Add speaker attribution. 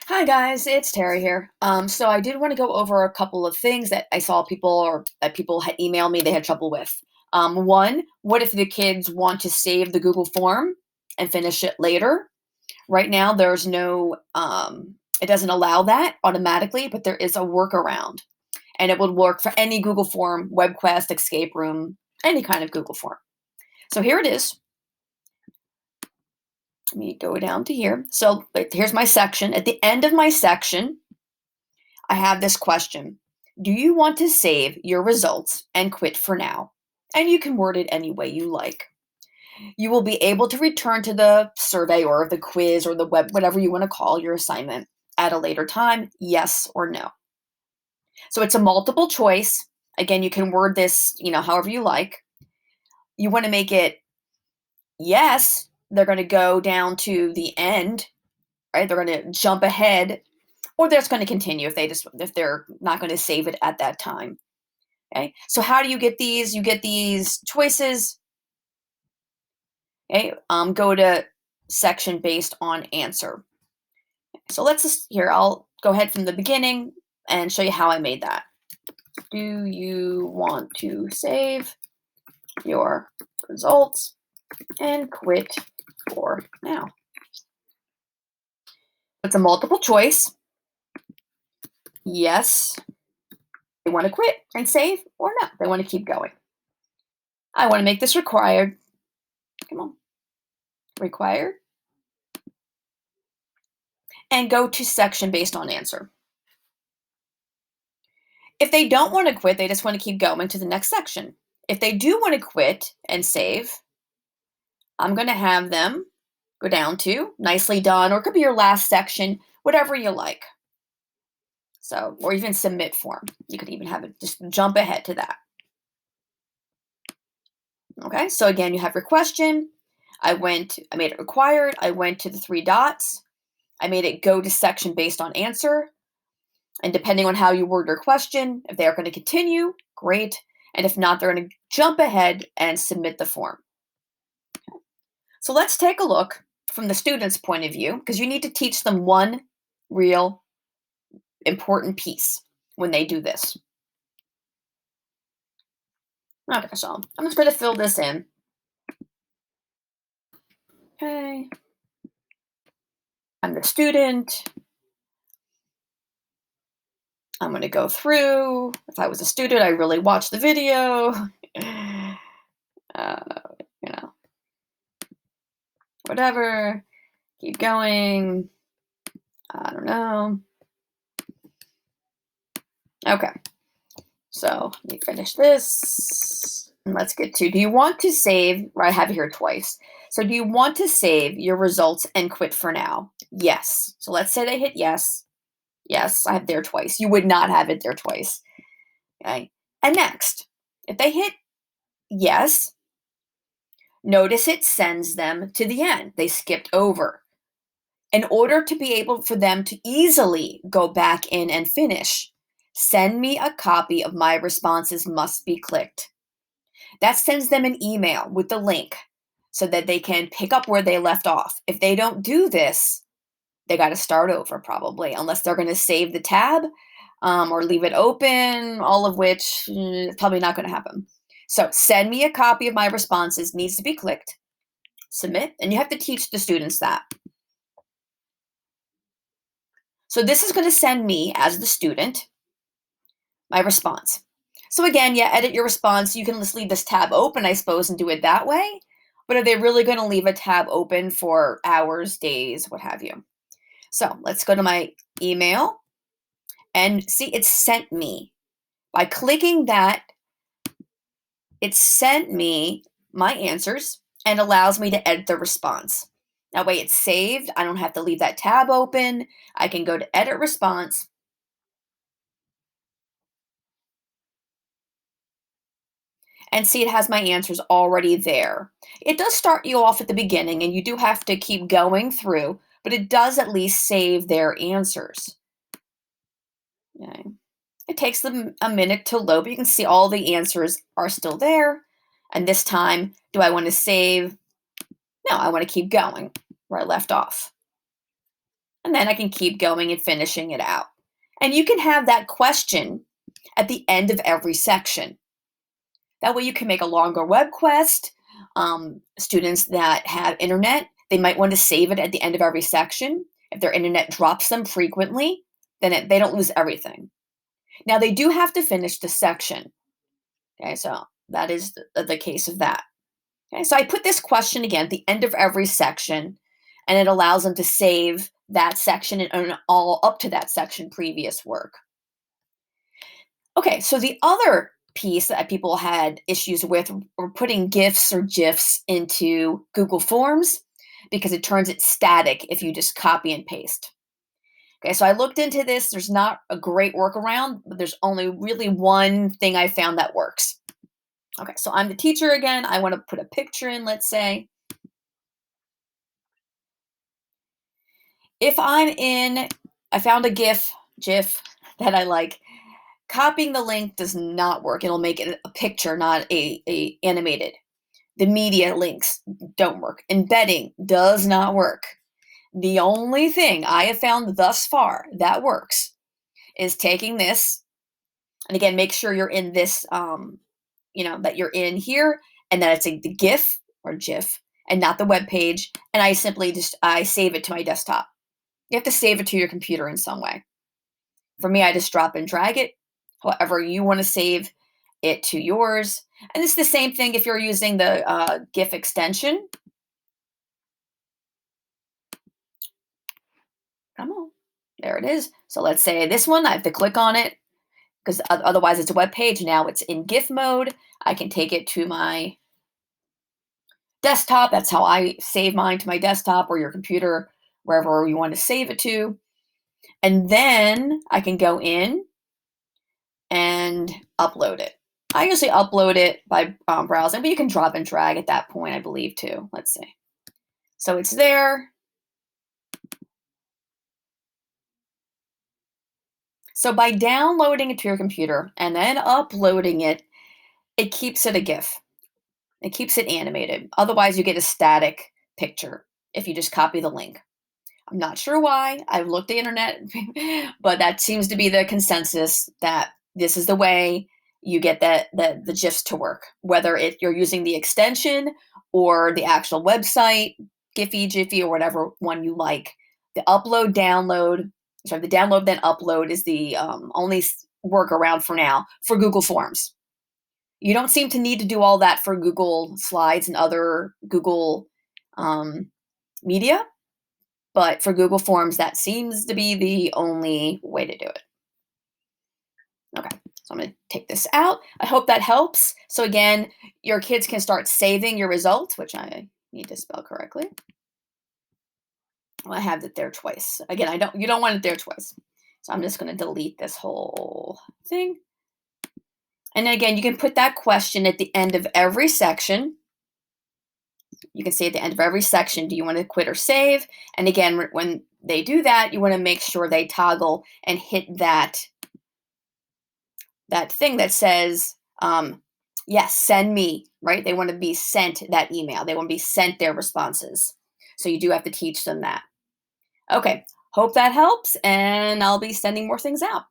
Speaker 1: Hi guys, it's Terry here. So I did want to go over a couple of things that I saw people or that people had emailed me they had trouble with. One, what if the kids want to save the Google form and finish it later? Right now, there's no, it doesn't allow that automatically, but there is a workaround, and it would work for any Google form, WebQuest, Escape Room, any kind of Google form. So here it is. Let me go down to here. So here's my section. At the end of my section, I have this question. Do you want to save your results and quit for now? And you can word it any way you like. You will be able to return to the survey or the quiz or the web, whatever you want to call your assignment at a later time, yes or no. So it's a multiple choice. Again, you can word this, however you like. You want to make it yes, they're going to go down to the end, right? They're going to jump ahead, or they're just going to continue if they're not going to save it at that time. Okay, so how do you get these? You get these choices. Okay, go to section based on answer. So let's just here. I'll go ahead from the beginning and show you how I made that. Do you want to save your results and quit for now? It's a multiple choice. Yes, they want to quit and save, or no, they want to keep going. I want to make this required. Come on, required. And go to section based on answer. If they don't want to quit, they just want to keep going to the next section. If they do want to quit and save, I'm going to have them go down to nicely done, or it could be your last section, whatever you like. So, or even submit form. You could even have it just jump ahead to that. Okay, so again, you have your question. I made it required. I went to the three dots. I made it go to section based on answer. And depending on how you word your question, if they are going to continue, great. And if not, they're going to jump ahead and submit the form. So let's take a look from the student's point of view, because you need to teach them one real important piece when they do this. Okay, so I'm just going to fill this in. Okay. I'm the student. I'm going to go through. If I was a student, I really watched the video. Uh, whatever. Keep going. I don't know. Okay. So let me finish this. And let's get to, do you want to save, I have it here twice. So do you want to save your results and quit for now? Yes. So let's say they hit yes. Yes, I have there twice. You would not have it there twice. Okay. And next, if they hit yes, notice it sends them to the end. They skipped over. In order to be able for them to easily go back in and finish, send me a copy of my responses must be clicked. That sends them an email with the link so that they can pick up where they left off. If they don't do this, they got to start over probably, unless they're going to save the tab or leave it open, all of which is probably not going to happen. So send me a copy of my responses needs to be clicked, submit, and you have to teach the students that. So this is going to send me, as the student, my response. So again, yeah, edit your response. You can just leave this tab open, I suppose, and do it that way. But are they really going to leave a tab open for hours, days, what have you? So let's go to my email and see it sent me. By clicking that, it sent me my answers and allows me to edit the response. That way it's saved. I don't have to leave that tab open. I can go to edit response. And see, it has my answers already there. It does start you off at the beginning, and you do have to keep going through, but it does at least save their answers. Okay. It takes them a minute to load, but you can see all the answers are still there. And this time, do I want to save? No, I want to keep going where I left off. And then I can keep going and finishing it out. And you can have that question at the end of every section. That way you can make a longer web quest. Students that have internet, they might want to save it at the end of every section. If their internet drops them frequently, then they don't lose everything. Now they do have to finish the section. Okay, so that is the case of that. Okay, so I put this question again at the end of every section, and it allows them to save that section and all up to that section previous work. Okay, so the other piece that people had issues with were putting GIFs or GIFs into Google Forms because it turns it static if you just copy and paste. Okay, so I looked into this. There's not a great workaround, but there's only really one thing I found that works. Okay, so I'm the teacher again. I want to put a picture in, let's say. If I found a GIF that I like. Copying the link does not work. It'll make it a picture, not a animated. The media links don't work. Embedding does not work. The only thing I have found thus far that works is taking this, and again, make sure you're in this, that you're in here, and that it's the GIF or GIF, and not the web page. And I simply I save it to my desktop. You have to save it to your computer in some way. For me, I just drop and drag it. However you want to save it to yours. And it's the same thing if you're using the GIF extension. Come on. There it is. So let's say this one, I have to click on it because otherwise it's a web page. Now it's in GIF mode. I can take it to my desktop. That's how I save mine, to my desktop or your computer, wherever you want to save it to. And then I can go in and upload it. I usually upload it by browsing, but you can drop and drag at that point, I believe, too. Let's see. So it's there. So by downloading it to your computer and then uploading it, it keeps it a GIF. It keeps it animated. Otherwise, you get a static picture if you just copy the link. I'm not sure why. I've looked the internet, but that seems to be the consensus that this is the way you get the GIFs to work. Whether you're using the extension or the actual website, Giphy, Jiffy, or whatever one you like. The download then upload is the only workaround for now for Google Forms. You don't seem to need to do all that for Google Slides and other Google media. But for Google Forms, that seems to be the only way to do it. Okay, so I'm going to take this out. I hope that helps. So again, your kids can start saving your results, which I need to spell correctly. Well, I have it there twice. Again, you don't want it there twice. So I'm just going to delete this whole thing. And then again, you can put that question at the end of every section. You can say at the end of every section, do you want to quit or save? And again, when they do that, you want to make sure they toggle and hit that thing that says, yes, send me, right? They want to be sent that email. They want to be sent their responses. So you do have to teach them that. Okay, hope that helps, and I'll be sending more things out.